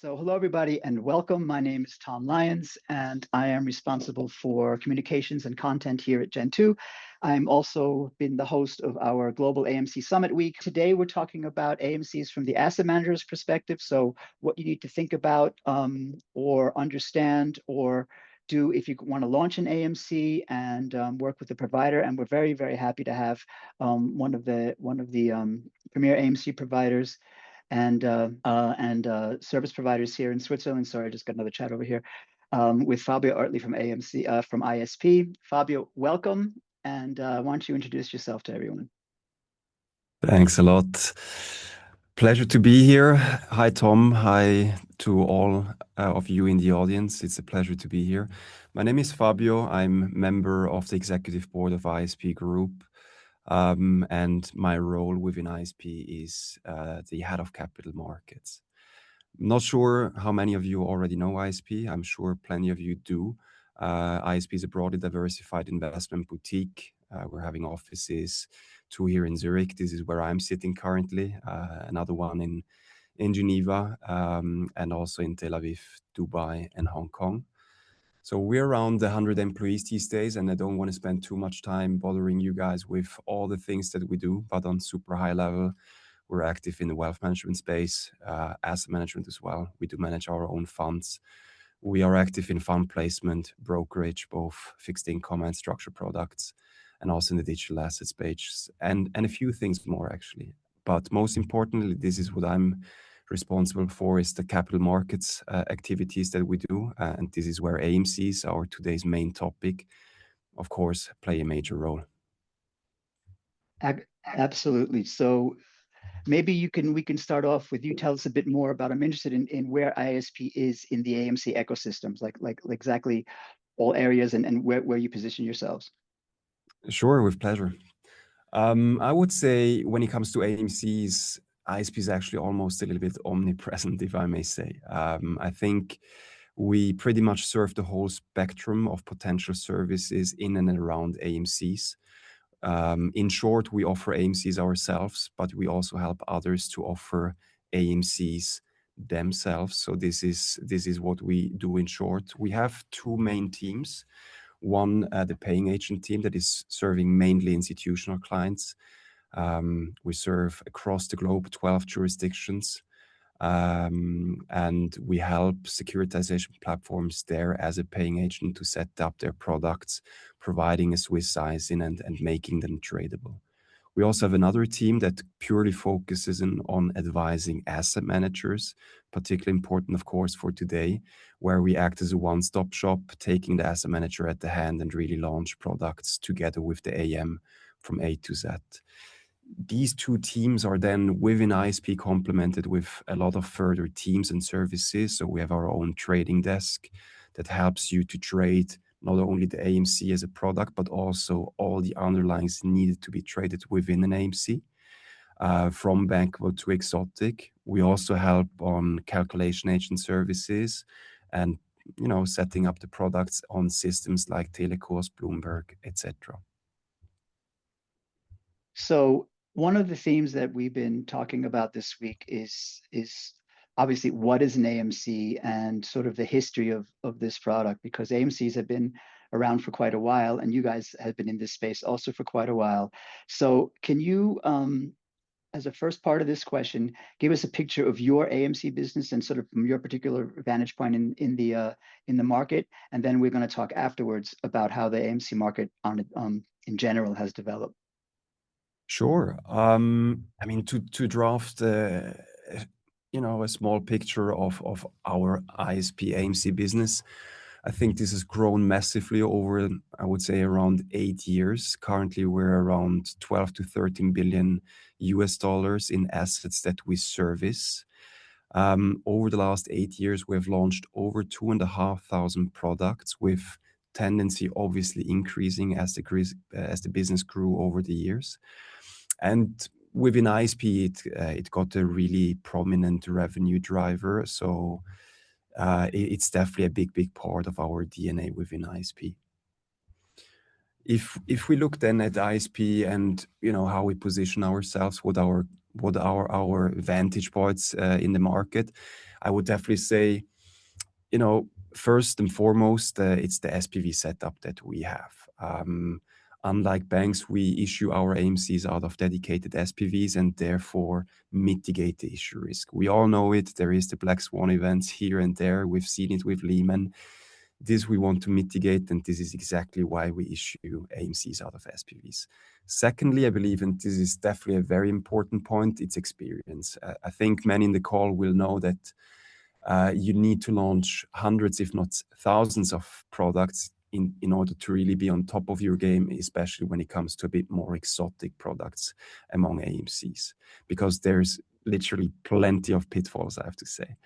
So hello, everybody, and welcome. My name is Tom Lyons, and I am responsible for communications and content here at Gen2. I'm also been the host of our global AMC Summit week. Today, we're talking about AMCs from the asset manager's perspective. So what you need to think about or understand or do if you want to launch an AMC and work with the provider. And we're very, very happy to have one of the premier AMC providers and service providers here in Switzerland. Sorry, I just got another chat over here with Fabio Oertle from AMC from ISP. Fabio, welcome, and why don't you introduce yourself to everyone? Thanks a lot. Pleasure to be here. Hi, Tom. Hi to all of you in the audience. It's a pleasure to be here. My name is Fabio. I'm member of the executive board of ISP Group. And my role within ISP is the head of capital markets. Not sure how many of you already know ISP. I'm sure plenty of you do. ISP is a broadly diversified investment boutique. We're having offices, 2 here in Zurich. This is where I'm sitting currently. Another one in Geneva, and also in Tel Aviv, Dubai, and Hong Kong. So we're around 100 employees these days, and I don't want to spend too much time bothering you guys with all the things that we do, but on super high level, we're active in the wealth management space, asset management as well. We do manage our own funds. We are active in fund placement, brokerage, both fixed income and structured products, and also in the digital asset space, and a few things more actually. But most importantly, this is what I'm responsible for, is the capital markets activities that we do. And this is where AMCs, our today's main topic, of course, play a major role. Absolutely. So maybe we can start off with you tell us a bit more about, I'm interested in where ISP is in the AMC ecosystems, like exactly all areas and where you position yourselves. Sure, with pleasure. I would say when it comes to AMCs, ISP is actually almost a little bit omnipresent, if I may say. I think we pretty much serve the whole spectrum of potential services in and around AMCs. In short, we offer AMCs ourselves, but we also help others to offer AMCs themselves. So this is what we do in short. We have 2 main teams. One, the paying agent team that is serving mainly institutional clients. We serve across the globe, 12 jurisdictions, and we help securitization platforms there as a paying agent to set up their products, providing a Swiss sizing and making them tradable. We also have another team that purely focuses on advising asset managers, particularly important, of course, for today, where we act as a one-stop shop, taking the asset manager at the hand and really launch products together with the AM from A to Z. These 2 teams are then within ISP complemented with a lot of further teams and services. So we have our own trading desk that helps you to trade not only the AMC as a product, but also all the underlyings needed to be traded within an AMC, from bankable to exotic. We also help on calculation agent services and setting up the products on systems like Telekurs, Bloomberg, etc. So one of the themes that we've been talking about this week is obviously what is an AMC and sort of the history of this product, because AMCs have been around for quite a while and you guys have been in this space also for quite a while. So can you, as a first part of this question, give us a picture of your AMC business and sort of from your particular vantage point in the market, and then we're going to talk afterwards about how the AMC market in general has developed. Sure. I mean, to draft a small picture of our ISP AMC business, I think this has grown massively over, I would say, around 8 years. Currently, we're around 12 to 13 billion US dollars in assets that we service. Over the last 8 years, we have launched over 2,500 products, with tendency obviously increasing as the business grew over the years. And within ISP, it got a really prominent revenue driver. So it's definitely a big part of our DNA within ISP. If we look then at ISP and how we position ourselves, what our what are our vantage points in the market, I would definitely say, first and foremost, it's the SPV setup that we have. Unlike banks, we issue our AMCs out of dedicated SPVs and therefore mitigate the issue risk. We all know it. There is the black swan events here and there. We've seen it with Lehman. This we want to mitigate, and this is exactly why we issue AMCs out of SPVs. Secondly, I believe, and this is definitely a very important point, it's experience. I think many in the call will know that you need to launch hundreds, if not thousands of products in order to really be on top of your game, especially when it comes to a bit more exotic products among AMCs, because there's literally plenty of pitfalls, I have to say.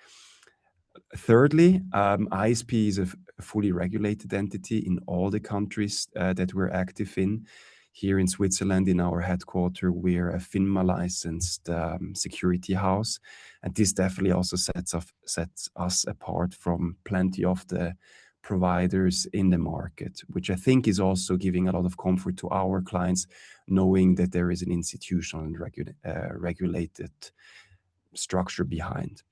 Thirdly, ISP is a fully regulated entity in all the countries that we're active in. Here in Switzerland, in our headquarters, we're a FINMA licensed security house. And this definitely also sets us apart from plenty of the providers in the market, which I think is also giving a lot of comfort to our clients, knowing that there is an institutional and regulated structure behind.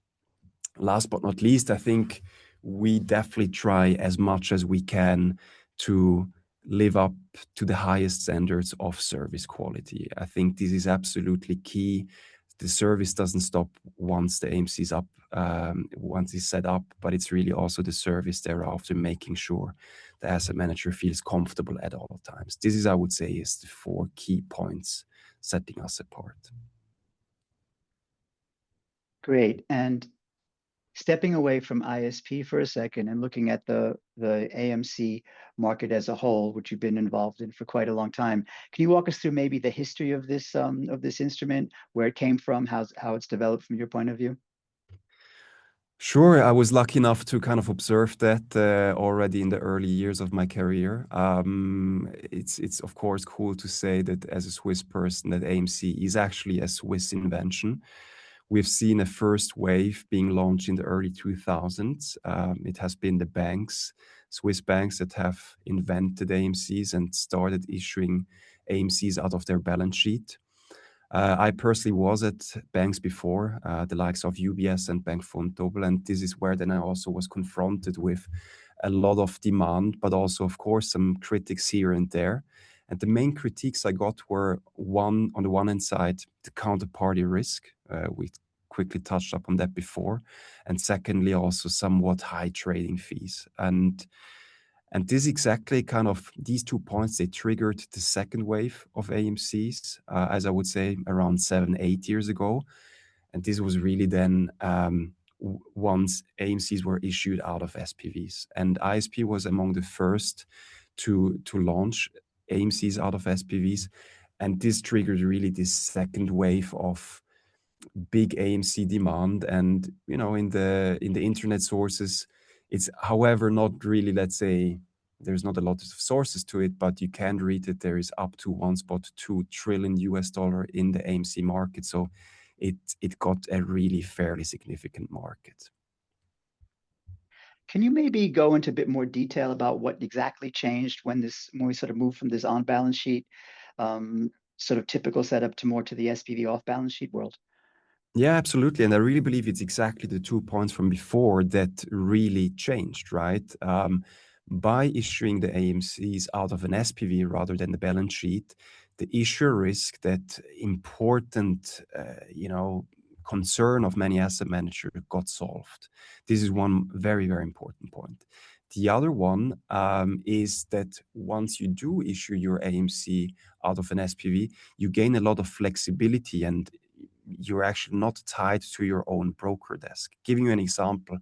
Last but not least, I think we definitely try as much as we can to live up to the highest standards of service quality. I think this is absolutely key. The service doesn't stop once the AMC is up, once it's set up, but it's really also the service thereafter, making sure the asset manager feels comfortable at all times. This is, I would say, is the 4 key points setting us apart. Great. And stepping away from ISP for a second and looking at the AMC market as a whole, which you've been involved in for quite a long time, can you walk us through maybe the history of this instrument, where it came from, how it's developed from your point of view? Sure, I was lucky enough to kind of observe that already in the early years of my career. It's of course cool to say that as a Swiss person, that AMC is actually a Swiss invention. We've seen a first wave being launched in the early 2000s. It has been the banks, Swiss banks, that have invented AMCs and started issuing AMCs out of their balance sheet. I personally was at banks before, the likes of UBS and Bank Vontobel, and this is where then I also was confronted with a lot of demand, but also, of course, some critics here and there. And the main critiques I got were, on the one hand side, the counterparty risk. We quickly touched upon that before. And secondly, also somewhat high trading fees. And this exactly kind of, these 2 points, they triggered the second wave of AMCs, as I would say, around 7-8 years ago. And this was really then once AMCs were issued out of SPVs. And ISP was among the first to launch AMCs out of SPVs. And this triggered really this second wave of big AMC demand. And, in the internet sources, it's, however, not really, let's say, there's not a lot of sources to it, but you can read that there is up to $1.2 trillion in the AMC market. So it got a really fairly significant market. Can you maybe go into a bit more detail about what exactly changed when we sort of moved from this on-balance sheet sort of typical setup to the SPV off-balance sheet world? Yeah, absolutely. And I really believe it's exactly the 2 points from before that really changed, right? By issuing the AMCs out of an SPV rather than the balance sheet, the issuer risk, that important, concern of many asset managers, got solved. This is one very, very important point. The other one is that once you do issue your AMC out of an SPV, you gain a lot of flexibility and you're actually not tied to your own broker desk. Giving you an example,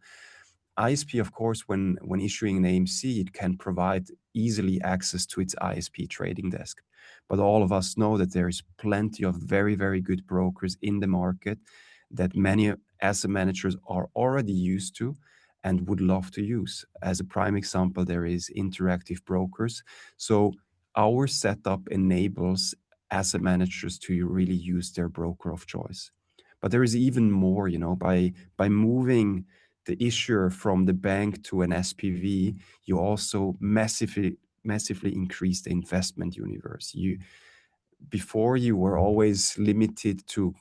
ISP, of course, when issuing an AMC, it can provide easily access to its ISP trading desk. But all of us know that there is plenty of very, very good brokers in the market that many asset managers are already used to and would love to use. As a prime example, there is Interactive Brokers. So our setup enables asset managers to really use their broker of choice. But there is even more, by moving the issuer from the bank to an SPV, you also massively increase the investment universe. Before you were always limited to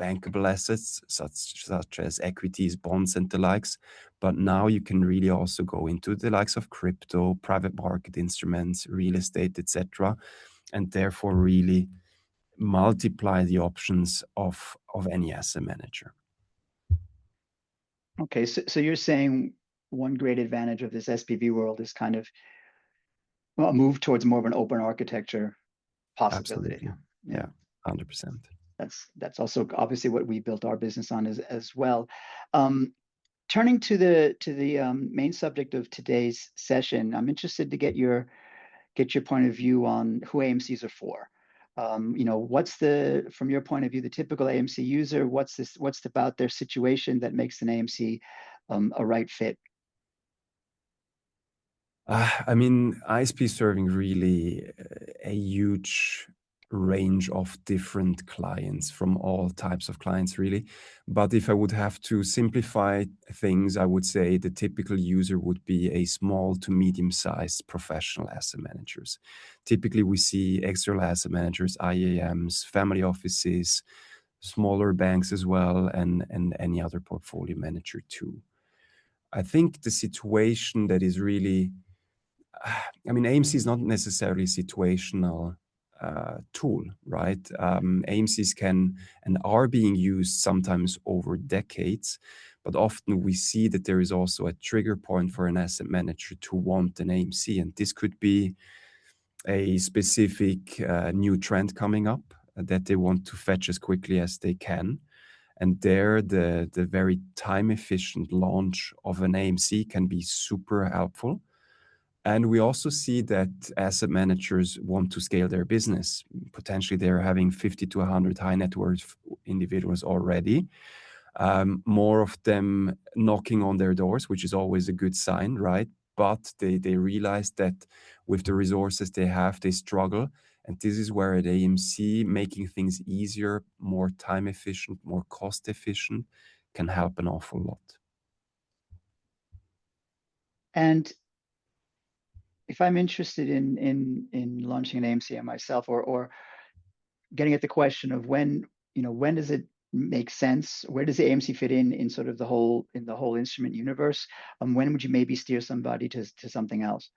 bankable assets, such as equities, bonds, and the likes. But now you can really also go into the likes of crypto, private market instruments, real estate, etc., and therefore really multiply the options of any asset manager. Okay, so you're saying one great advantage of this SPV world is kind of a move towards more of an open architecture possibility. Absolutely. Yeah, 100%. That's also obviously what we built our business on as well. Turning to the main subject of today's session, I'm interested to get your point of view on who AMCs are for. What's from your point of view, the typical AMC user? What's about their situation that makes an AMC a right fit? I mean, ISP is serving really a huge range of different clients, from all types of clients, really. But if I would have to simplify things, I would say the typical user would be a small to medium-sized professional asset managers. Typically, we see external asset managers, IAMs, family offices, smaller banks as well, and any other portfolio manager too. I think the situation that is really I mean, AMC is not necessarily a situational tool, right? AMCs can and are being used sometimes over decades, but often we see that there is also a trigger point for an asset manager to want an AMC, and this could be a specific new trend coming up that they want to fetch as quickly as they can. And there, the very time-efficient launch of an AMC can be super helpful. And we also see that asset managers want to scale their business. Potentially, they're having 50 to 100 high net worth individuals already. More of them knocking on their doors, which is always a good sign, right? But they realize that with the resources they have, they struggle. And this is where at AMC, making things easier, more time efficient, more cost efficient, can help an awful lot. And if I'm interested in launching an AMC myself, or getting at the question of when does it make sense? Where does the AMC fit in sort of the whole instrument universe? When would you maybe steer somebody to something else?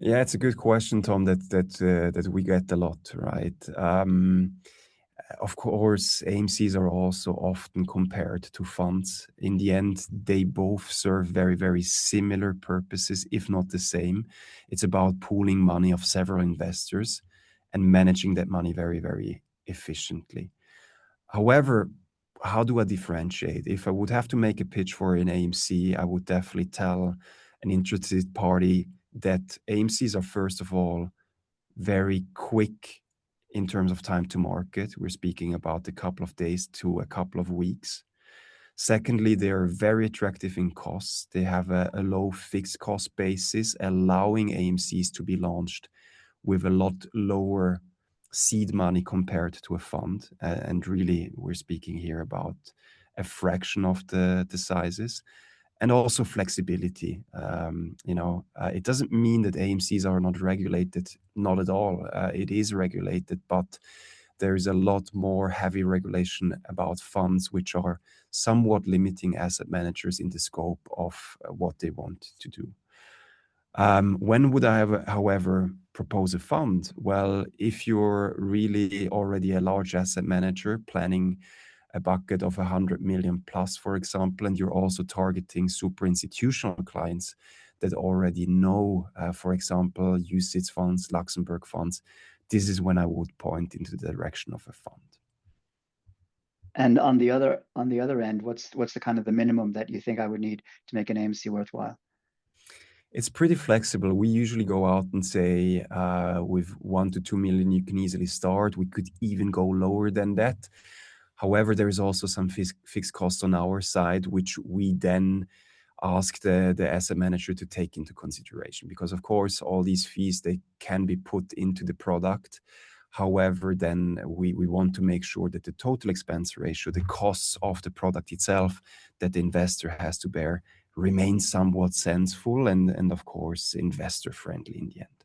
Yeah, it's a good question, Tom, that we get a lot, right? Of course, AMCs are also often compared to funds. In the end, they both serve very, very similar purposes, if not the same. It's about pooling money of several investors and managing that money very, very efficiently. However, how do I differentiate? If I would have to make a pitch for an AMC, I would definitely tell an interested party that AMCs are, first of all, very quick in terms of time to market. We're speaking about a couple of days to a couple of weeks. Secondly, they are very attractive in costs. They have a low fixed cost basis, allowing AMCs to be launched with a lot lower seed money compared to a fund. And really, we're speaking here about a fraction of the sizes. And also flexibility. It doesn't mean that AMCs are not regulated, not at all. It is regulated, but there is a lot more heavy regulation about funds, which are somewhat limiting asset managers in the scope of what they want to do. When would I, however, propose a fund? Well, if you're really already a large asset manager planning a bucket of 100 million plus, for example, and you're also targeting super institutional clients that already know, for example, UCITS funds, Luxembourg funds, this is when I would point into the direction of a fund. And on the other end, what's the kind of the minimum that you think I would need to make an AMC worthwhile? It's pretty flexible. We usually go out and say with 1 to 2 million, you can easily start. We could even go lower than that. However, there is also some fixed costs on our side, which we then ask the asset manager to take into consideration. Because of course, all these fees, they can be put into the product. However, then we want to make sure that the total expense ratio, the costs of the product itself that the investor has to bear, remains somewhat sensible and of course, investor friendly in the end.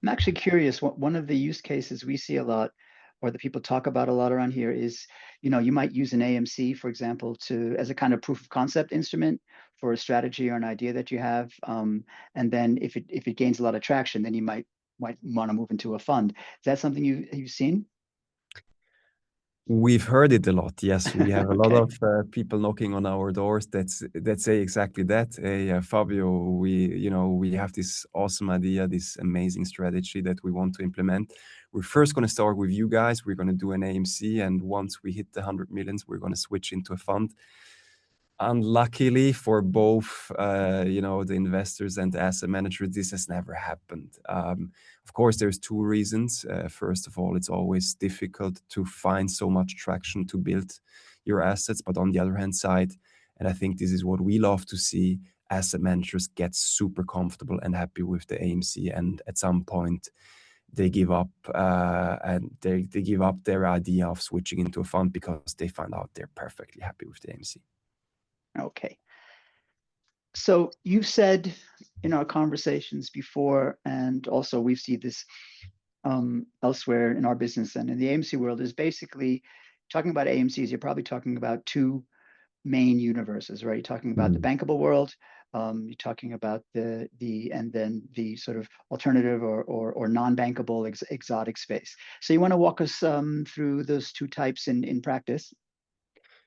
I'm actually curious. One of the use cases we see a lot or that people talk about a lot around here is, you might use an AMC, for example, as a kind of proof of concept instrument for a strategy or an idea that you have. And then if it gains a lot of traction, then you might want to move into a fund. Is that something you've seen? We've heard it a lot. Yes, we have a lot Okay. of people knocking on our doors that say exactly that. Hey, Fabio, we have this awesome idea, this amazing strategy that we want to implement. We're first going to start with you guys. We're going to do an AMC, and once we hit the 100 millions, we're going to switch into a fund. Unluckily for both, the investors and the asset managers, this has never happened. Of course, there's two reasons. First of all, it's always difficult to find so much traction to build your assets. But on the other hand side, and I think this is what we love to see, asset managers get super comfortable and happy with the AMC, and at some point they give up and they give up their idea of switching into a fund because they find out they're perfectly happy with the AMC. Okay. So you've said in our conversations before, and also we've seen this elsewhere in our business and in the AMC world, is basically talking about AMCs, you're probably talking about two main universes, right? You're talking about the bankable world, you're talking about and then the sort of alternative or non-bankable exotic space. So you want to walk us through those two types in practice?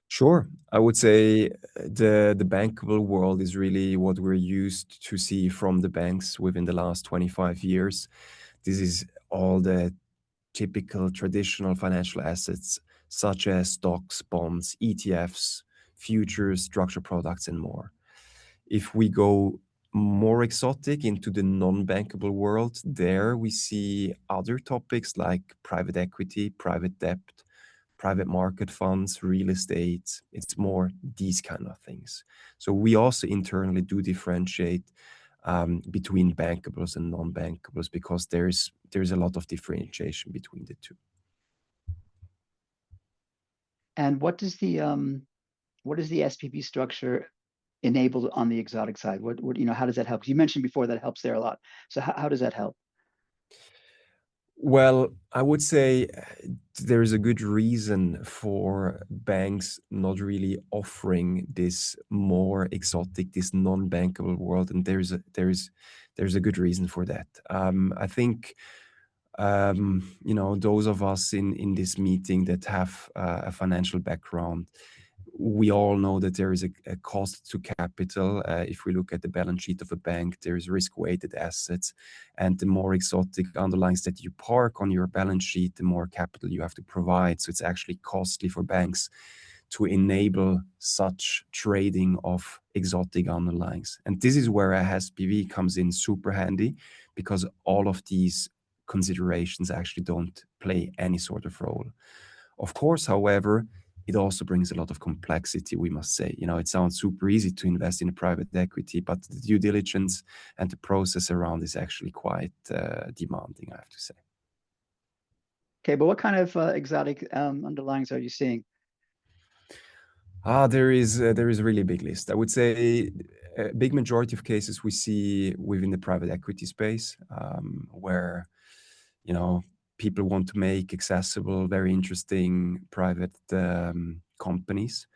Sure. I would say the bankable world is really what we're used to see from the banks within the last 25 years. This is all the typical traditional financial assets, such as stocks, bonds, ETFs, futures, structured products, and more. If we go more exotic into the non-bankable world, there we see other topics like private equity, private debt, private market funds, real estate. It's more these kind of things. So we also internally do differentiate between bankables and non-bankables because there's a lot of differentiation between the two. And what does the SPV structure enable on the exotic side? What how does that help? 'Cause you mentioned before that helps there a lot. So how does that help? Well, I would say there is a good reason for banks not really offering this more exotic, this non-bankable world, and there's a good reason for that. I think those of us in this meeting that have a financial background, we all know that there is a cost to capital. If we look at the balance sheet of a bank, there is risk-weighted assets, and the more exotic underlyings that you park on your balance sheet, the more capital you have to provide. So it's actually costly for banks to enable such trading of exotic underlyings. And this is where a SPV comes in super handy, because all of these considerations actually don't play any sort of role. Of course, however, it also brings a lot of complexity, we must say. It sounds super easy to invest in a private equity, but the due diligence and the process around is actually quite demanding, I have to say. Okay, but what kind of exotic underlyings are you seeing? There is a really big list. I would say a big majority of cases we see within the private equity space, where people want to make accessible, very interesting private companies.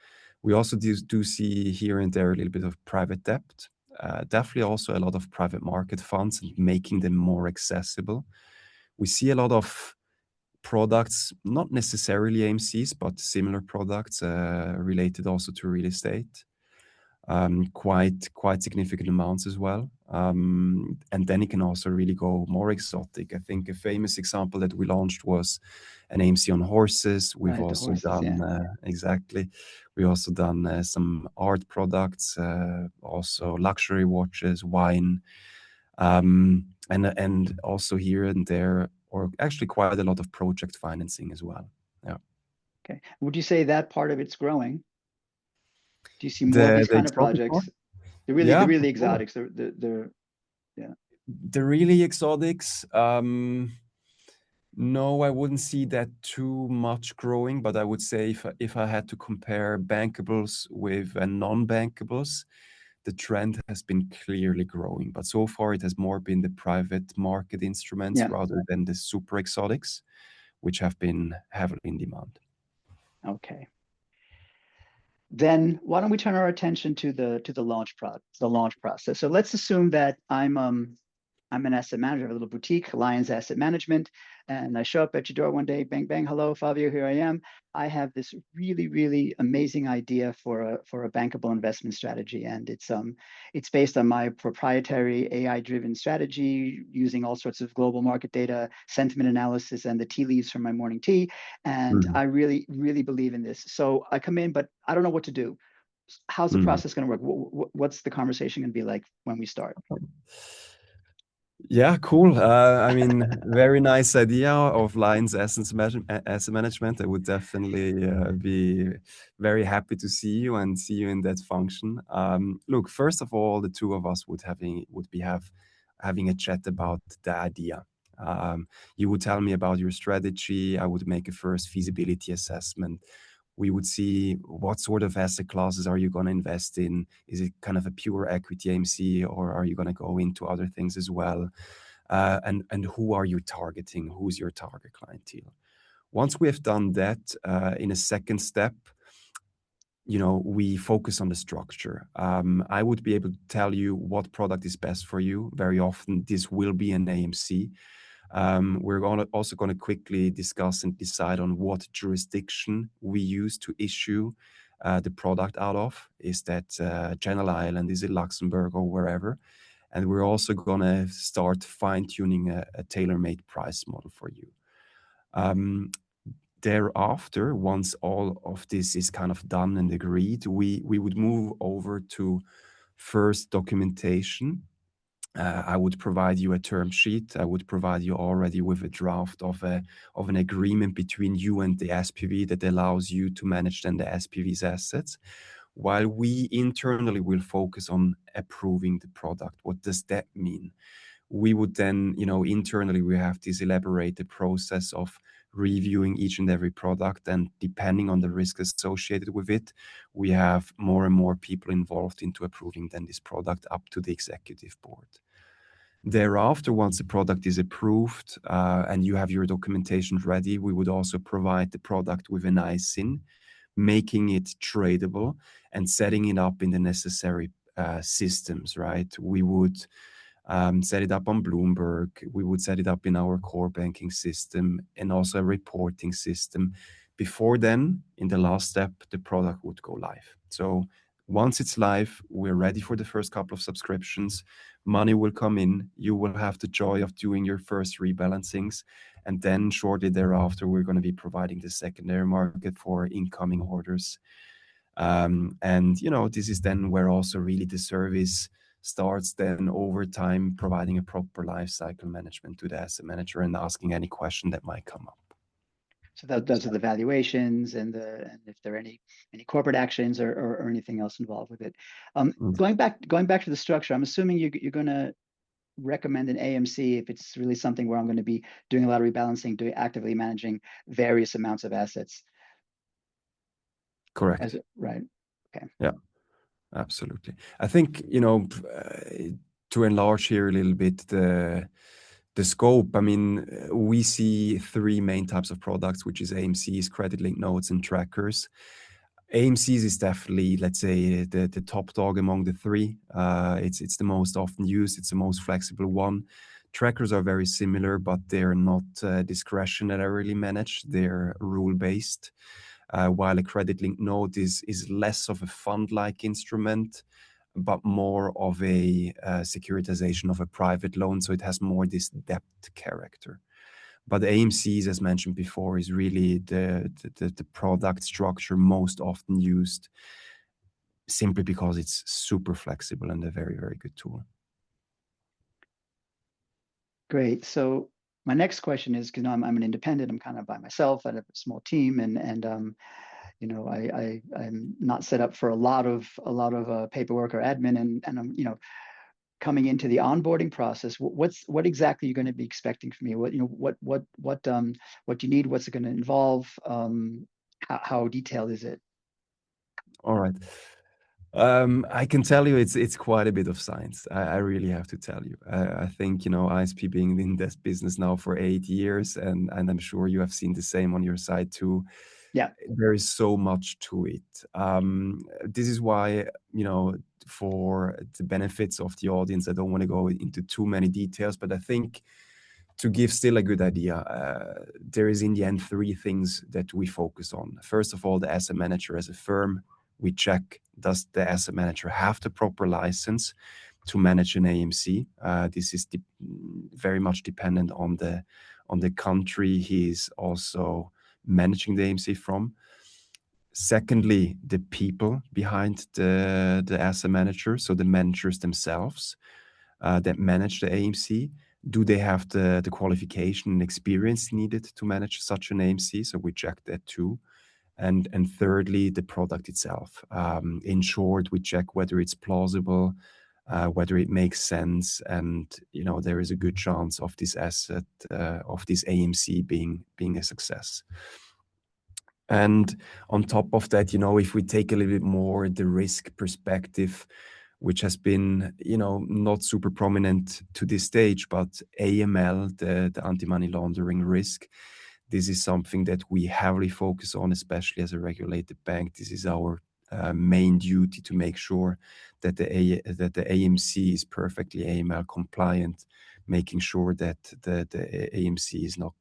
We also do see here and there a little bit of private debt. Definitely also a lot of private market funds and making them more accessible. We see a lot of products, not necessarily AMCs, but similar products related also to real estate. Quite significant amounts as well. And then it can also really go more exotic. I think a famous example that we launched was an AMC on horses. We've Right, the also horses, done yeah. exactly. We also done some art products, also luxury watches, wine, and also here and there, or actually quite a lot of project financing as well. Yeah. Okay. Would you say that part of it's growing? Do you see more of The these kind of exotic one? projects? The Yeah, really for sure. exotics. They're yeah. The really exotics, no, I wouldn't see that too much growing, but I would say if I had to compare bankables with non-bankables, the trend has been clearly growing. But so far, it has more been the private market instruments Yeah. rather than the super exotics, which have been heavily in demand. Okay. Then why don't we turn our attention to the launch process? So let's assume that I'm an asset manager of a little boutique, Lyons Asset Management, and I show up at your door one day, bang bang, hello Fabio, here I am. I have this really really amazing idea for a bankable investment strategy, and it's based on my proprietary AI-driven strategy using all sorts of global market data, sentiment analysis, and the tea leaves from my morning tea. And I really really believe in this. So I come in, but I don't know what to do. How's the process going to work? What's the conversation going to be like when we start? Yeah, cool. I mean, very nice idea of Lyons Asset Management. I would definitely be very happy to see you and see you in that function. Look, first of all, the two of us would be having a chat about the idea. You would tell me about your strategy. I would make a first feasibility assessment. We would see what sort of asset classes are you going to invest in? Is it kind of a pure equity AMC, or are you going to go into other things as well? And who are you targeting? Who's your target clientele? Once we have done that, in a second step, we focus on the structure. I would be able to tell you what product is best for you. Very often, this will be an AMC. We're also going to quickly discuss and decide on what jurisdiction we use to issue the product out of. Is that Channel Island? Is it Luxembourg or wherever? And we're also going to start fine-tuning a tailor-made price model for you. Thereafter, once all of this is kind of done and agreed, we would move over to first documentation. I would provide you a term sheet. I would provide you already with a draft of an agreement between you and the SPV that allows you to manage then the SPV's assets, while we internally will focus on approving the product. What does that mean? We would then, internally we have this elaborated process of reviewing each and every product, and depending on the risk associated with it, we have more and more people involved into approving then this product up to the executive board. Thereafter, once the product is approved and you have your documentation ready, we would also provide the product with an ISIN, making it tradable and setting it up in the necessary systems, right? We would set it up on Bloomberg. We would set it up in our core banking system and also a reporting system. Before then, in the last step, the product would go live. So once it's live, we're ready for the first couple of subscriptions. Money will come in. You will have the joy of doing your first rebalancings. And then shortly thereafter, we're going to be providing the secondary market for incoming orders. And, this is then where also really the service starts then over time, providing a proper life cycle management to the asset manager and asking any question that might come up. So those are the valuations and if there are any corporate actions or anything else involved with it. Going back to the structure, I'm assuming you're going to recommend an AMC if it's really something where I'm going to be doing a lot of rebalancing, actively managing various amounts of assets. Correct. Right. Okay. Yeah, absolutely. I think, to enlarge here a little bit the scope, I mean, we see three main types of products, which is AMCs, credit-linked notes, and trackers. AMCs is definitely, let's say, the top dog among the three. It's the most often used. It's the most flexible one. Trackers are very similar, but they're not discretionarily managed. They're rule-based. While a credit-linked note is less of a fund-like instrument, but more of a securitization of a private loan. So it has more this debt character. But AMCs, as mentioned before, is really the product structure most often used, simply because it's super flexible and a very, very good tool. Great. So my next question is, because I'm an independent, I'm kind of by myself. I have a small team, and I'm not set up for a lot of paperwork or admin, and I'm coming into the onboarding process. What exactly are you going to be expecting from me? What do you need? What's it going to involve? How detailed is it? All right. I can tell you it's quite a bit of science. I really have to tell you. I think, ISP being in this business now for 8 years, and I'm sure you have seen the same on your side too. Yeah. There is so much to it. This is why, for the benefits of the audience, I don't want to go into too many details, but I think to give still a good idea, there is in the end three things that we focus on. First of all, the asset manager as a firm. We check, does the asset manager have the proper license to manage an AMC? This is very much dependent on the country he is also managing the AMC from. Secondly, the people behind the asset manager, so the managers themselves that manage the AMC. Do they have the qualification and experience needed to manage such an AMC? So we check that too. And thirdly, the product itself. In short, we check whether it's plausible, whether it makes sense, and there is a good chance of this asset, of this AMC being a success. And on top of that, if we take a little bit more the risk perspective, which has been, not super prominent to this stage, but AML, the anti-money laundering risk, this is something that we heavily focus on, especially as a regulated bank. This is our main duty to make sure that the AMC is perfectly AML compliant, making sure that the AMC is not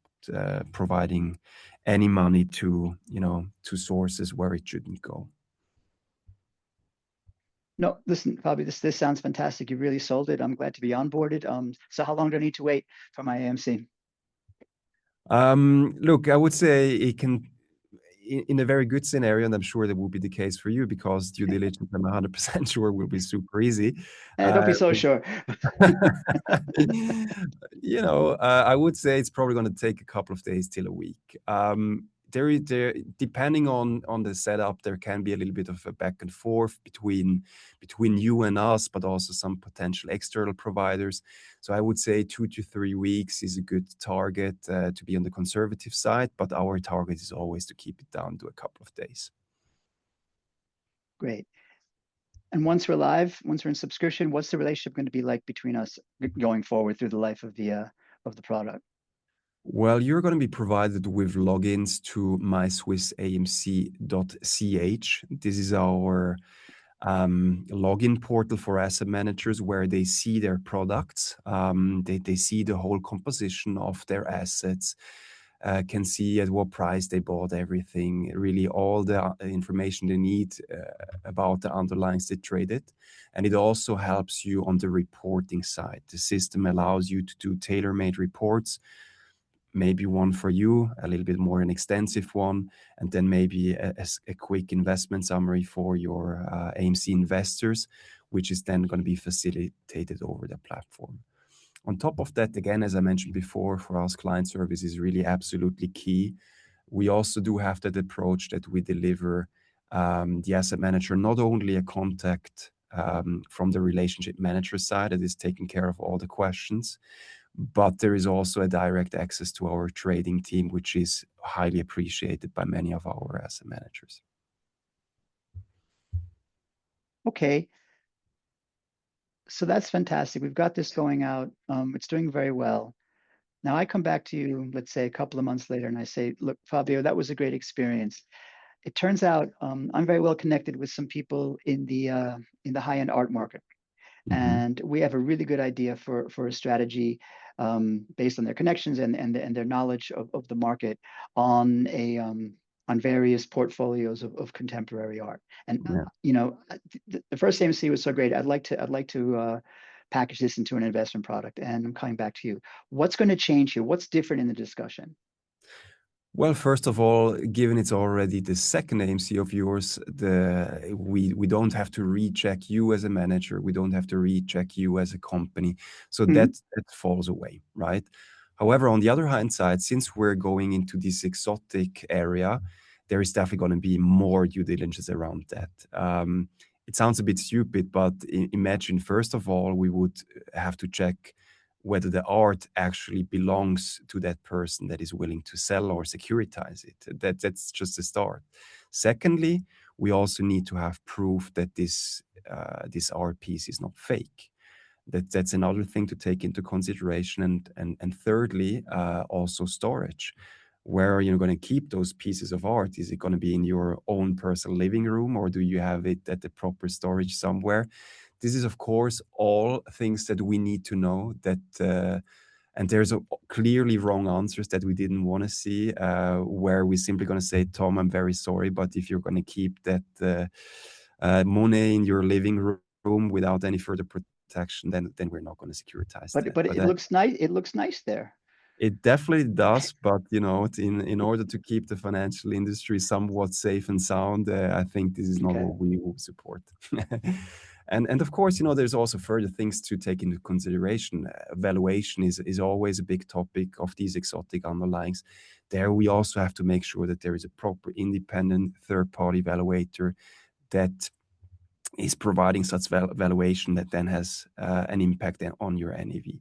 providing any money to sources where it shouldn't go. No, listen, Fabio, this sounds fantastic. You really sold it. I'm glad to be onboarded. So how long do I need to wait for my AMC? Look, I would say it can, in a very good scenario, and I'm sure that will be the case for you because due diligence, I'm 100% sure will be super easy. Don't be so sure. I would say it's probably going to take a couple of days till a week. There, depending on the setup, there can be a little bit of a back and forth between you and us, but also some potential external providers. So I would say 2 to 3 weeks is a good target to be on the conservative side, but our target is always to keep it down to a couple of days. Great. And once we're live, once we're in subscription, what's the relationship going to be like between us going forward through the life of the product? Well, you're going to be provided with logins to myswissamc.ch. This is our login portal for asset managers where they see their products. They see the whole composition of their assets, can see at what price they bought everything, really all the information they need about the underlyings they traded. And it also helps you on the reporting side. The system allows you to do tailor-made reports, maybe one for you, a little bit more an extensive one, and then maybe a quick investment summary for your AMC investors, which is then going to be facilitated over the platform. On top of that, again, as I mentioned before, for us, client service is really absolutely key. We also do have that approach that we deliver the asset manager not only a contact from the relationship manager side that is taking care of all the questions, but there is also a direct access to our trading team, which is highly appreciated by many of our asset managers. Okay. So that's fantastic. We've got this going out. It's doing very well. Now I come back to you, let's say a couple of months later, and I say, look, Fabio, that was a great experience. It turns out I'm very well connected with some people in the high-end art market. And we have a really good idea for a strategy based on their connections and their knowledge of the market on various portfolios of contemporary art. And the first AMC was so great. I'd like to package this into an investment product. And I'm coming back to you. What's going to change here? What's different in the discussion? Well, first of all, given it's already the second AMC of yours, we don't have to recheck you as a manager. We don't have to recheck you as a company. So that falls away, right? However, on the other hand side, since we're going into this exotic area, there is definitely going to be more due diligence around that. It sounds a bit stupid, but imagine, first of all, we would have to check whether the art actually belongs to that person that is willing to sell or securitize it. That's just a start. Secondly, we also need to have proof that this art piece is not fake. That's another thing to take into consideration. And thirdly, also storage. Where are you going to keep those pieces of art? Is it going to be in your own personal living room, or do you have it at the proper storage somewhere? This is, of course, all things that we need to know, that and there's clearly wrong answers that we didn't want to see, where we're simply going to say, Tom, I'm very sorry, but if you're going to keep that money in your living room without any further protection, then we're not going to securitize that. But it looks nice. It looks nice there. It definitely does, but in order to keep the financial industry somewhat safe and sound, I think this is not what we will support. And of course, there's also further things to take into consideration. Valuation is always a big topic of these exotic underlyings. There we also have to make sure that there is a proper independent third-party valuator that is providing such valuation that then has an impact on your NAV.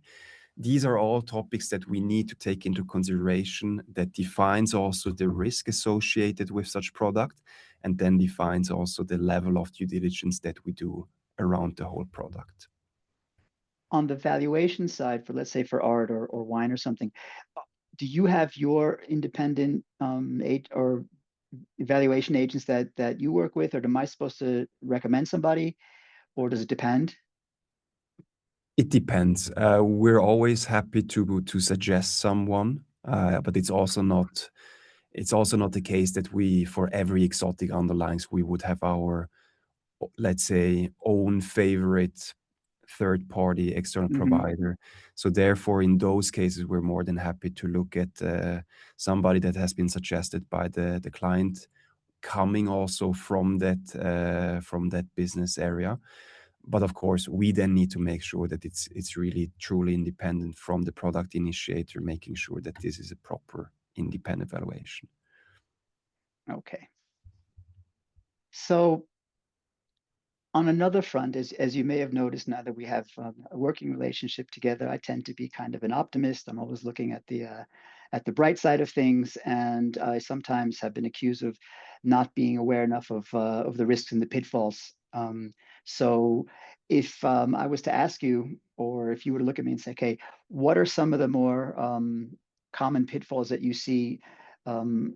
These are all topics that we need to take into consideration, that defines also the risk associated with such product, and then defines also the level of due diligence that we do around the whole product. On the valuation side, for let's say for art or wine or something, do you have your independent or evaluation agents that you work with, or am I supposed to recommend somebody, or does it depend? It depends. We're always happy to suggest someone, but it's also not the case that we, for every exotic underlyings, we would have our, let's say, own favorite third-party external provider. So therefore, in those cases, we're more than happy to look at somebody that has been suggested by the client, coming also from that business area. But of course, we then need to make sure that it's really truly independent from the product initiator, making sure that this is a proper independent valuation. Okay. So on another front, as you may have noticed, now that we have a working relationship together, I tend to be kind of an optimist. I'm always looking at the bright side of things, and I sometimes have been accused of not being aware enough of the risks and the pitfalls. So if I was to ask you, or if you were to look at me and say, okay, what are some of the more common pitfalls that you see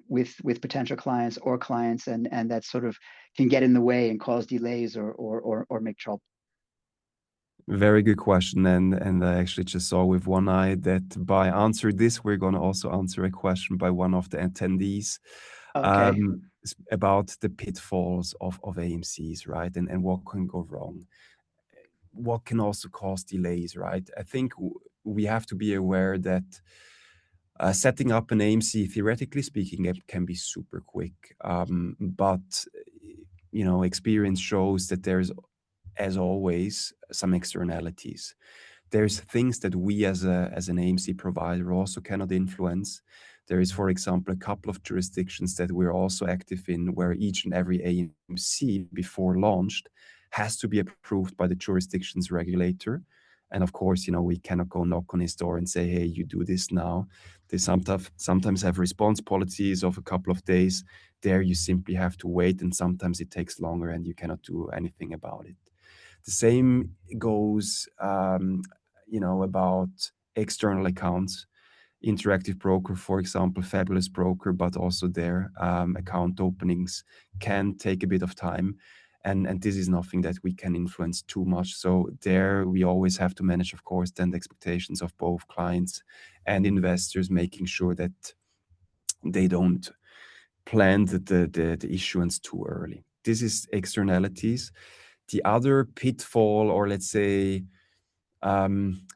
with potential clients or clients, and that sort of can get in the way and cause delays or make trouble? Very good question. And I actually just saw with one eye that by answering this, we're going to also answer a question by one of the attendees. Okay. About the pitfalls of AMCs, right? And what can go wrong. What can also cause delays, right? I think we have to be aware that setting up an AMC, theoretically speaking, it can be super quick. But experience shows that there's, as always, some externalities. There's things that we as an AMC provider also cannot influence. There is, for example, a couple of jurisdictions that we're also active in, where each and every AMC before launched has to be approved by the jurisdiction's regulator. And of course, we cannot go knock on his door and say, hey, you do this now. They sometimes have response policies of a couple of days. There you simply have to wait, and sometimes it takes longer and you cannot do anything about it. The same goes, about external accounts. Interactive Broker, for example, fabulous broker, but also their account openings can take a bit of time. And this is nothing that we can influence too much. So there we always have to manage, of course, then the expectations of both clients and investors, making sure that they don't plan the issuance too early. This is externalities. The other pitfall, or let's say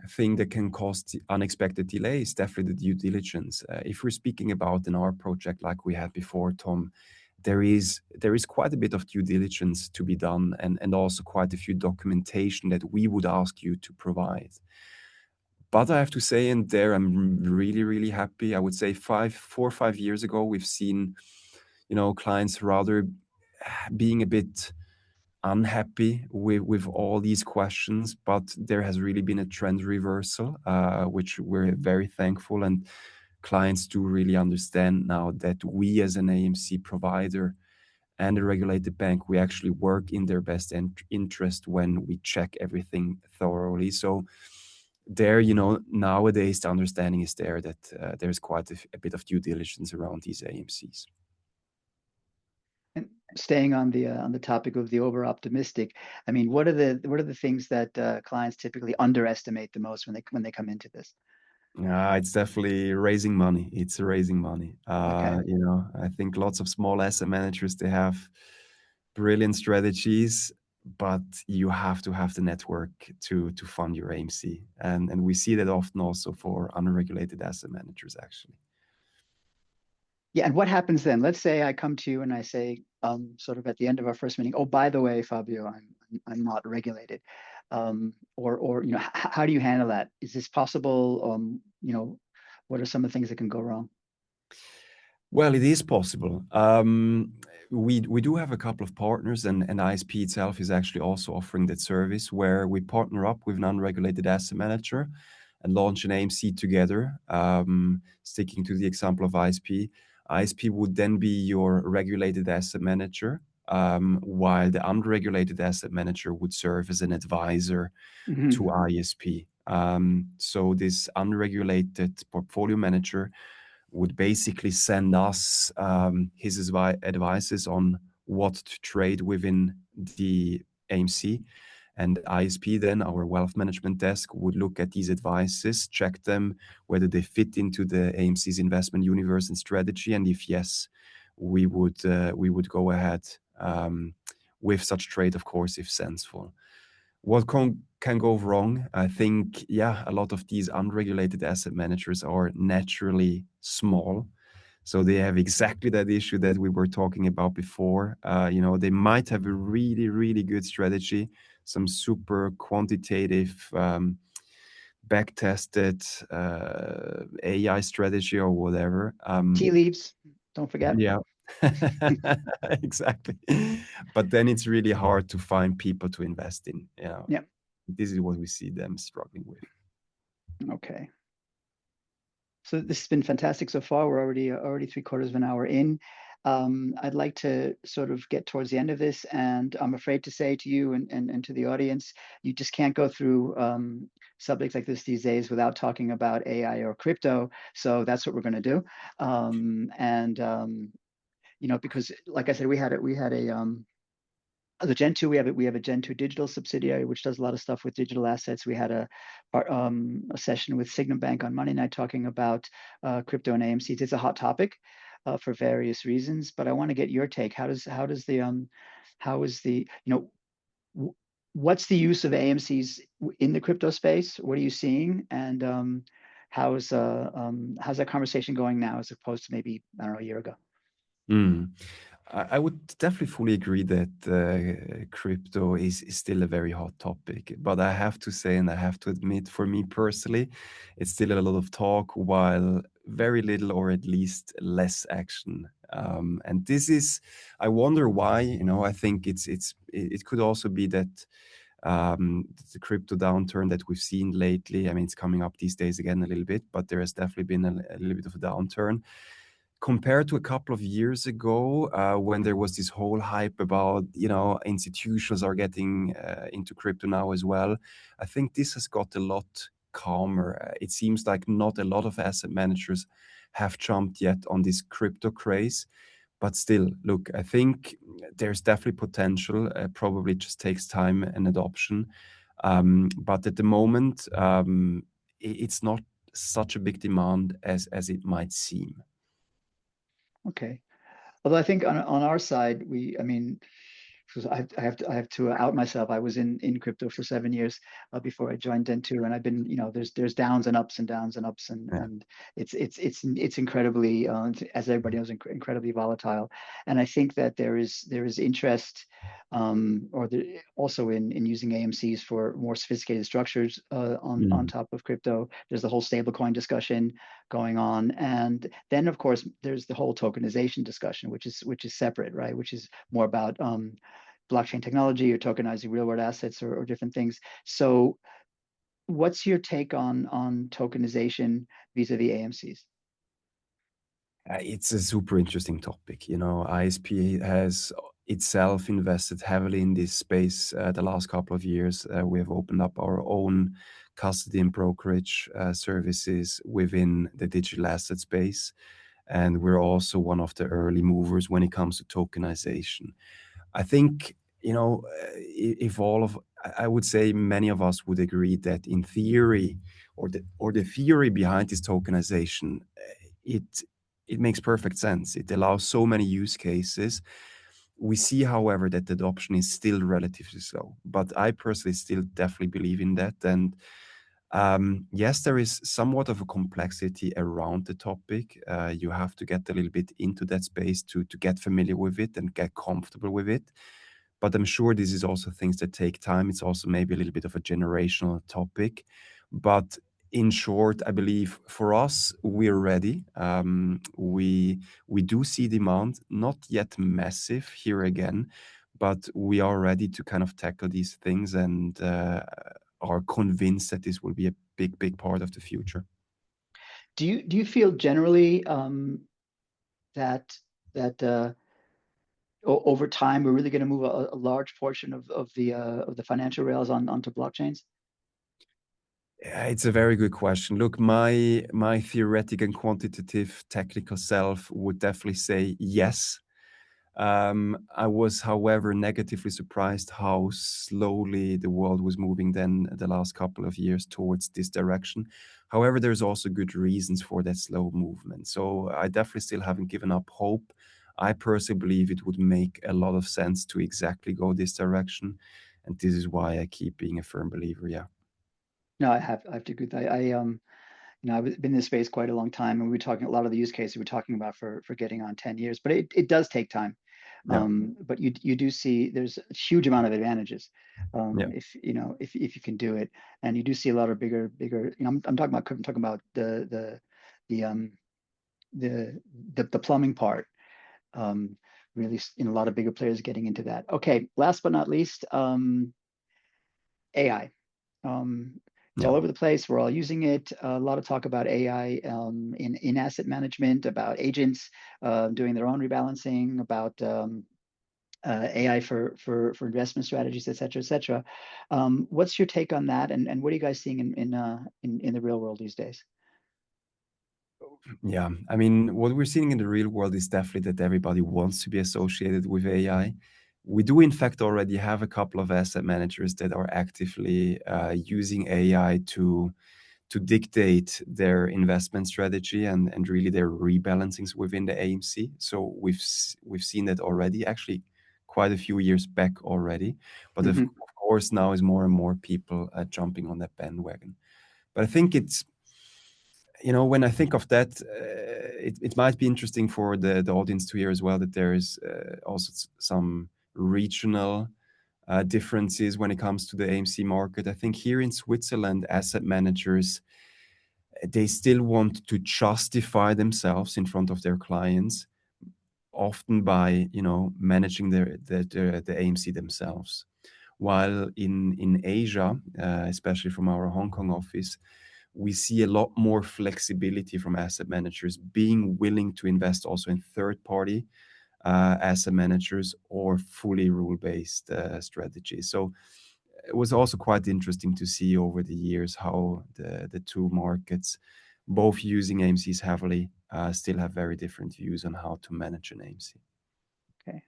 thing that can cause unexpected delay, is definitely the due diligence. If we're speaking about an art project like we had before, Tom, there is quite a bit of due diligence to be done, and also quite a few documentation that we would ask you to provide. But I have to say, and there I'm really, really happy. I would say 4 or 5 years ago, we've seen, clients rather being a bit unhappy with all these questions, but there has really been a trend reversal, which we're very thankful, and clients do really understand now that we as an AMC provider and a regulated bank, we actually work in their best interest when we check everything thoroughly. So there, you know, nowadays the understanding is there that there's quite a bit of due diligence around these AMCs. And staying on the topic of the over optimistic, I mean, what are the things that clients typically underestimate the most when they come into this? It's definitely raising money. It's raising money. Okay. You know, I think lots of small asset managers, they have brilliant strategies, but you have to have the network to fund your AMC. And we see that often also for unregulated asset managers, actually. Yeah, and what happens then? Let's say I come to you and I say, sort of at the end of our first meeting, oh, by the way, Fabio, I'm not regulated. Or you know, how do you handle that? Is this possible? You know, what are some of the things that can go wrong? Well, it is possible. We do have a couple of partners, and ISP itself is actually also offering that service where we partner up with an unregulated asset manager and launch an AMC together. Sticking to the example of ISP, ISP would then be your regulated asset manager, while the unregulated asset manager would serve as an advisor to Mhm. ISP. So this unregulated portfolio manager would basically send us his advices on what to trade within the AMC. And ISP, then our wealth management desk, would look at these advices, check them, whether they fit into the AMC's investment universe and strategy. And if yes, we would go ahead with such trade, of course, if sensible. What can go wrong? I think, yeah, a lot of these unregulated asset managers are naturally small. So they have exactly that issue that we were talking about before. You know, they might have a really, really good strategy, some super quantitative, back-tested AI strategy or whatever. Tea leaves, don't forget. Yeah, exactly. But then it's really hard to find people to invest in. You know, Yeah. this is what we see them struggling with. Okay. So this has been fantastic so far. We're already 3/4 of an hour in. I'd like to sort of get towards the end of this, and I'm afraid to say to you and to the audience, you just can't go through subjects like this these days without talking about AI or crypto. So that's what we're going to do. You know, because like I said, we had a the Gen 2, we have a Gen 2 digital subsidiary, which does a lot of stuff with digital assets. We had a session with Signum Bank on Monday night talking about crypto and AMCs. It's a hot topic for various reasons, but I want to get your take. How is the, you know, what's the use of AMCs in the crypto space? What are you seeing? And how's that conversation going now as opposed to maybe, I don't know, a year ago? Mm. I would definitely fully agree that crypto is still a very hot topic. But I have to say, and I have to admit, for me personally, it's still a lot of talk while very little or at least less action. And this is, I wonder why. You know, I think it could also be that the crypto downturn that we've seen lately. I mean, it's coming up these days again a little bit, but there has definitely been a little bit of a downturn compared to a couple of years ago, when there was this whole hype about, you know, institutions are getting into crypto now as well. I think this has got a lot calmer. It seems like not a lot of asset managers have jumped yet on this crypto craze. But still, look, I think there's definitely potential. Probably just takes time and adoption. But at the moment, it's not such a big demand as it might seem. Okay. Although I think on our side, I mean, because I have to out myself. I was in crypto for 7 years before I joined Dentsu, and I've been, you know, there's downs and ups and downs and ups, Yeah. and it's incredibly, as everybody knows, incredibly volatile. And I think that there is interest, also in using AMCs for more sophisticated structures on Mm. top of crypto. There's the whole stablecoin discussion going on, and then of course there's the whole tokenization discussion, which is separate, right? Which is more about blockchain technology or tokenizing real world assets or different things. So what's your take on tokenization vis-a-vis AMCs? It's a super interesting topic. ISP has itself invested heavily in this space the last couple of years. We have opened up our own custody and brokerage services within the digital asset space. And we're also one of the early movers when it comes to tokenization. I think, if I would say many of us would agree that in theory, or the theory behind this tokenization, it makes perfect sense. It allows so many use cases. We see, however, that the adoption is still relatively slow, but I personally still definitely believe in that. And yes, there is somewhat of a complexity around the topic. You have to get a little bit into that space to get familiar with it and get comfortable with it. But I'm sure this is also things that take time. It's also maybe a little bit of a generational topic. But in short, I believe for us, we're ready. We do see demand, not yet massive here again, but we are ready to kind of tackle these things and are convinced that this will be a big, big part of the future. Do you feel generally that over time we're really going to move a large portion of the financial rails onto blockchains? It's a very good question. Look, my theoretic and quantitative technical self would definitely say yes. I was, however, negatively surprised how slowly the world was moving then the last couple of years towards this direction. However, there's also good reasons for that slow movement. So I definitely still haven't given up hope. I personally believe it would make a lot of sense to exactly go this direction. And this is why I keep being a firm believer. Yeah. No, I have to agree with that. I've been in this space quite a long time, and we were talking a lot of the use cases we're talking about for getting on 10 years, but it does take time. Yeah. But you do see there's a huge amount of advantages Yeah. if you can do it, and you do see a lot of bigger. I'm talking about the plumbing part. Really, a lot of bigger players getting into that. Okay, last but not least, AI. It's all over the place. We're all using it. A lot of talk about AI in asset management, about agents doing their own rebalancing, about AI for investment strategies, et cetera, et cetera. What's your take on that, and what are you guys seeing in the real world these days? Yeah, I mean, what we're seeing in the real world is definitely that everybody wants to be associated with AI. We do, in fact, already have a couple of asset managers that are actively using AI to dictate their investment strategy and really their rebalancings within the AMC. So we've seen that already, actually quite a few years back already. But of course, now is more and more people jumping on that bandwagon. But I think it's, when I think of that, it might be interesting for the audience to hear as well that there is also some regional differences when it comes to the AMC market. I think here in Switzerland, asset managers, they still want to justify themselves in front of their clients, often by managing the AMC themselves. While in Asia, especially from our Hong Kong office, we see a lot more flexibility from asset managers being willing to invest also in third-party asset managers or fully rule-based strategies. So it was also quite interesting to see over the years how the two markets, both using AMCs heavily, still have very different views on how to manage an AMC. Okay.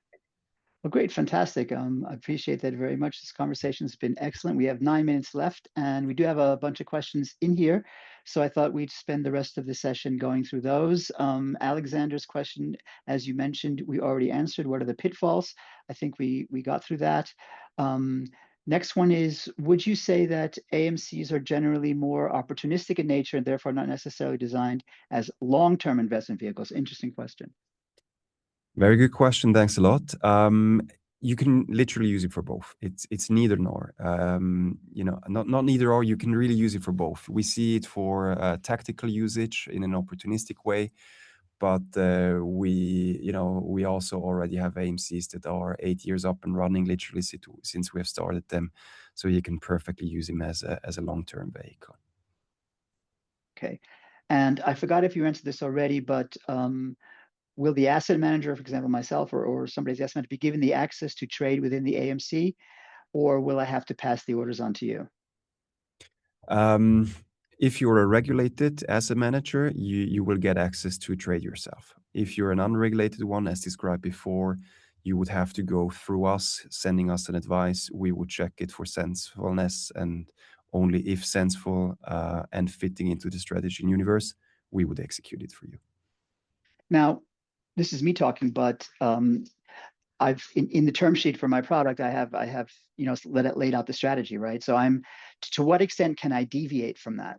Well, great, fantastic. I appreciate that very much. This conversation has been excellent. We have 9 minutes left, and we do have a bunch of questions in here. So I thought we'd spend the rest of the session going through those. Alexander's question, as you mentioned, we already answered. What are the pitfalls? I think we got through that. Next one is, would you say that AMCs are generally more opportunistic in nature and therefore not necessarily designed as long-term investment vehicles? Interesting question. Very good question. Thanks a lot. You can literally use it for both. It's neither nor. Not neither or. You can really use it for both. We see it for tactical usage in an opportunistic way, but we also already have AMCs that are 8 years up and running, literally since we have started them. So you can perfectly use them as a long-term vehicle. Okay. And I forgot if you answered this already, but will the asset manager, for example, myself or somebody's asset manager, be given the access to trade within the AMC, or will I have to pass the orders on to you? If you're a regulated asset manager, you will get access to trade yourself. If you're an unregulated one, as described before, you would have to go through us, sending us an advice. We would check it for sensefulness, and only if sensible and fitting into the strategy and universe, we would execute it for you. Now, this is me talking, but I've in the term sheet for my product, I have laid out the strategy, right? So to what extent can I deviate from that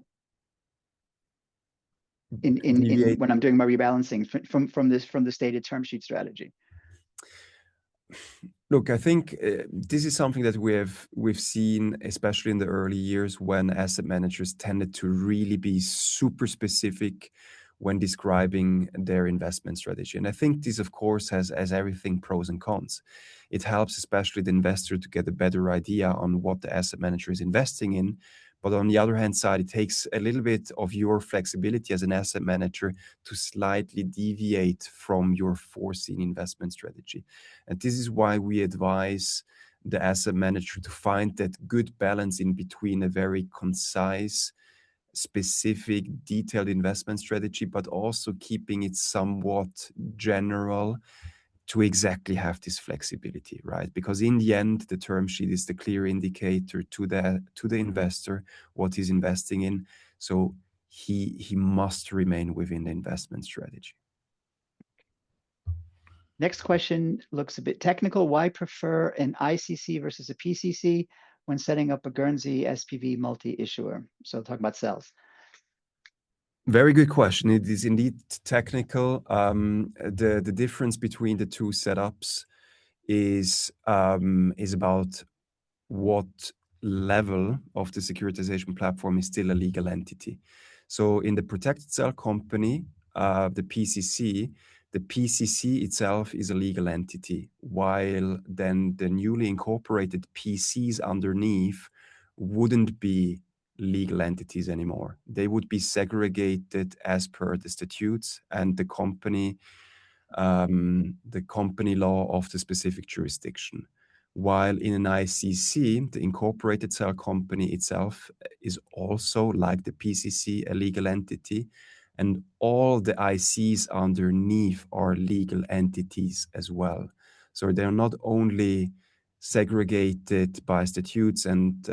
in when I'm doing my rebalancing from the stated term sheet strategy? Look, I think this is something that we've seen, especially in the early years, when asset managers tended to really be super specific when describing their investment strategy. And I think this, of course, has everything pros and cons. It helps especially the investor to get a better idea on what the asset manager is investing in. But on the other hand side, it takes a little bit of your flexibility as an asset manager to slightly deviate from your foreseen investment strategy. And this is why we advise the asset manager to find that good balance in between a very concise, specific, detailed investment strategy, but also keeping it somewhat general to exactly have this flexibility, right? Because in the end, the term sheet is the clear indicator to the investor what he's investing in. So he must remain within the investment strategy. Next question looks a bit technical. Why prefer an ICC versus a PCC when setting up a Guernsey SPV multi-issuer? So talk about cells. Very good question. It is indeed technical. The difference between the two setups is about what level of the securitization platform is still a legal entity. So in the protected cell company, the PCC itself is a legal entity, while then the newly incorporated PCs underneath wouldn't be legal entities anymore. They would be segregated as per the statutes and the company law of the specific jurisdiction. While in an ICC, the incorporated cell company itself is also, like the PCC, a legal entity, and all the ICs underneath are legal entities as well. So they're not only segregated by statutes and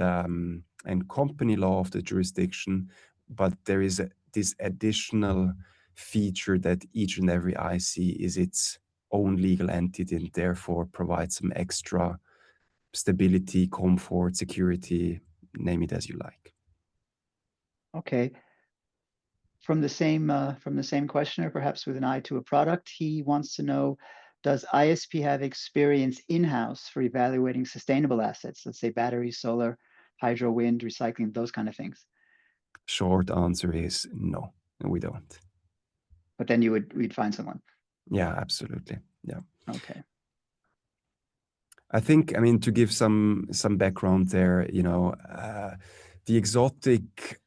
company law of the jurisdiction, but there is this additional feature that each and every IC is its own legal entity and therefore provides some extra stability, comfort, security, name it as you like. Okay. From the same questioner, perhaps with an eye to a product, he wants to know, does ISP have experience in-house for evaluating sustainable assets, let's say batteries, solar, hydro, wind, recycling, those kind of things? Short answer is no, we don't. But then we'd find someone. Yeah, absolutely. Yeah. Okay. I think, I mean, to give some background there, the exotic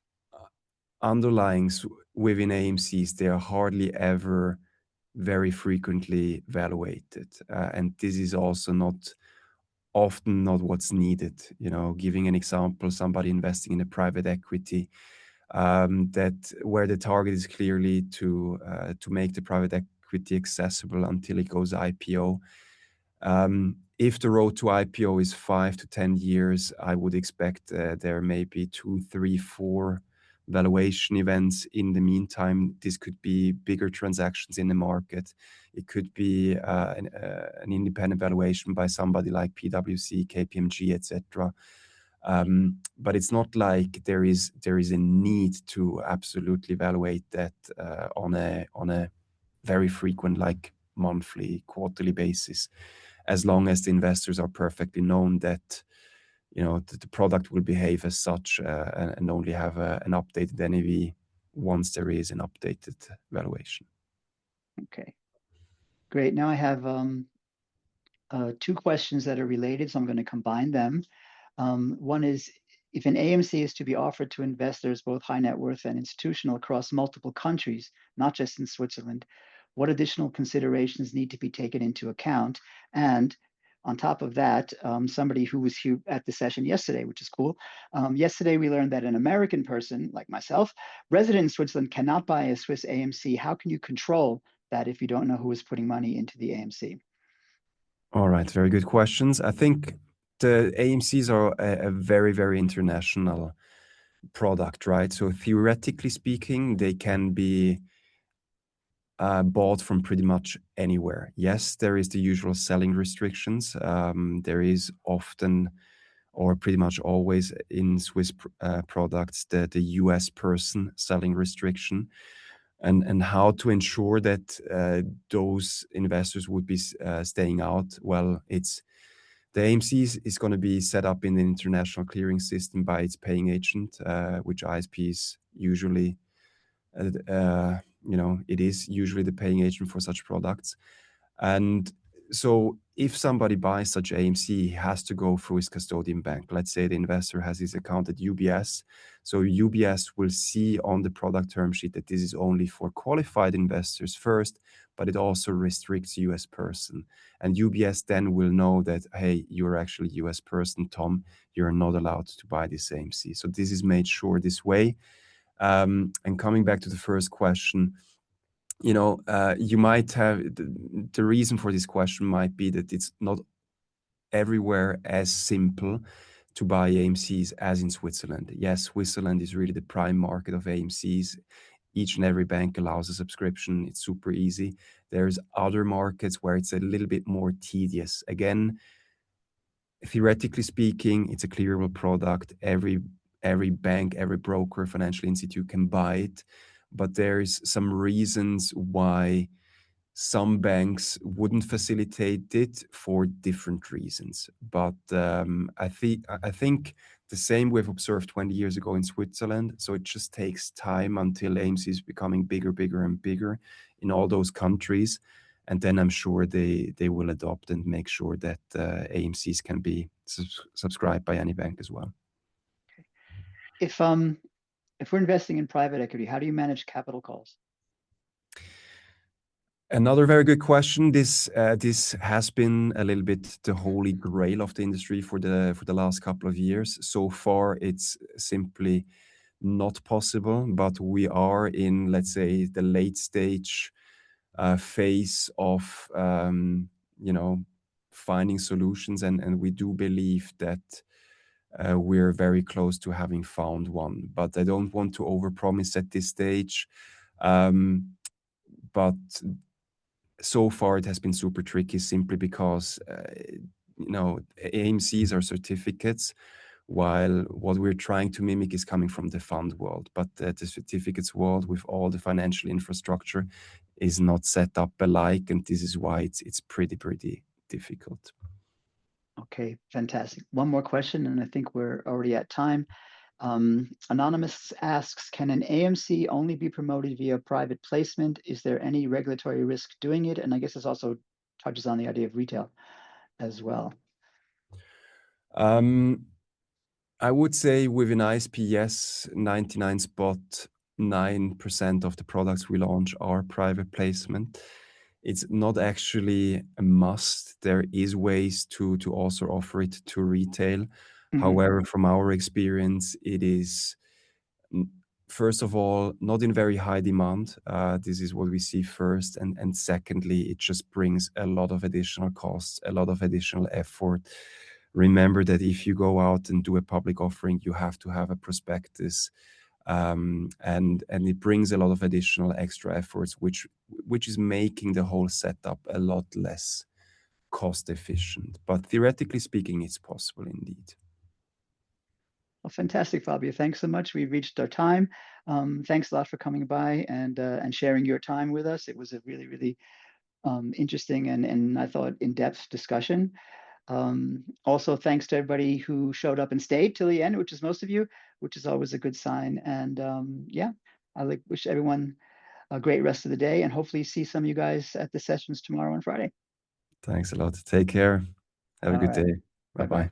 underlyings within AMCs, they are hardly ever very frequently evaluated. And this is also often not what's needed. Giving an example, somebody investing in a private equity, that where the target is clearly to make the private equity accessible until it goes IPO. If the road to IPO is 5 to 10 years, I would expect there may be 2, 3, 4 valuation events in the meantime. This could be bigger transactions in the market. It could be an independent valuation by somebody like PwC, KPMG, etc. But it's not like there is a need to absolutely evaluate that on a very frequent, like monthly, quarterly basis, as long as the investors are perfectly known that the product will behave as such and only have an updated NAV once there is an updated valuation. Okay, great. Now I have two questions that are related, so I'm going to combine them. One is If an AMC is to be offered to investors, both high net worth and institutional, across multiple countries, not just in Switzerland, what additional considerations need to be taken into account? And on top of that, somebody who was here at the session yesterday, which is cool. Yesterday, we learned that an American person like myself, resident in Switzerland, cannot buy a Swiss AMC. How can you control that if you don't know who is putting money into the AMC? All right, very good questions. I think the AMCs are a very, very international product, right? So theoretically speaking, they can be bought from pretty much anywhere. Yes, there is the usual selling restrictions. There is often, or pretty much always in Swiss products, the US person selling restriction. And how to ensure that those investors would be staying out? Well, it's the AMC is going to be set up in the international clearing system by its paying agent, which ISPs usually, it is usually the paying agent for such products. And so if somebody buys such AMC, he has to go through his custodian bank. Let's say the investor has his account at UBS. So UBS will see on the product term sheet that this is only for qualified investors first, but it also restricts US person. And UBS then will know that, hey, you're actually a US person, Tom, you're not allowed to buy this AMC. So this is made sure this way. And coming back to the first question, you might have the reason for this question might be that it's not everywhere as simple to buy AMCs as in Switzerland. Yes, Switzerland is really the prime market of AMCs. Each and every bank allows a subscription. It's super easy. There's other markets where it's a little bit more tedious. Again, theoretically speaking, it's a clearable product. Every bank, every broker, financial institute can buy it. But there's some reasons why some banks wouldn't facilitate it for different reasons. But I think the same we've observed 20 years ago in Switzerland. So it just takes time until AMC is becoming bigger and bigger in all those countries. And then I'm sure they will adopt and make sure that AMCs can be subscribed by any bank as well. If we're investing in private equity, how do you manage capital calls? Another very good question. This has been a little bit the holy grail of the industry for the last couple of years. So far, it's simply not possible, but we are in, let's say, the late stage phase of finding solutions, and we do believe that we're very close to having found one. But I don't want to overpromise at this stage. But so far, it has been super tricky simply because, AMCs are certificates, while what we're trying to mimic is coming from the fund world. But the certificates world, with all the financial infrastructure, is not set up alike, and this is why it's pretty difficult. Okay, fantastic. One more question, and I think we're already at time. Anonymous asks, can an AMC only be promoted via private placement? Is there any regulatory risk doing it? And I guess this also touches on the idea of retail as well. I would say within ISP, yes, 99.9% of the products we launch are private placement. It's not actually a must. There is ways to also offer it to retail. Mm-hmm. However, from our experience, it is, first of all, not in very high demand. This is what we see first. And secondly, it just brings a lot of additional costs, a lot of additional effort. Remember that if you go out and do a public offering, you have to have a prospectus. And it brings a lot of additional extra efforts, which is making the whole setup a lot less cost efficient. But theoretically speaking, it's possible indeed. Well, fantastic, Fabio. Thanks so much. We've reached our time. Thanks a lot for coming by and sharing your time with us. It was a really, really interesting and I thought in-depth discussion. Also, thanks to everybody who showed up and stayed till the end, which is most of you, which is always a good sign. And I wish everyone a great rest of the day and hopefully see some of you guys at the sessions tomorrow and Friday. Thanks a lot. Take care. Have a good day. Bye-bye.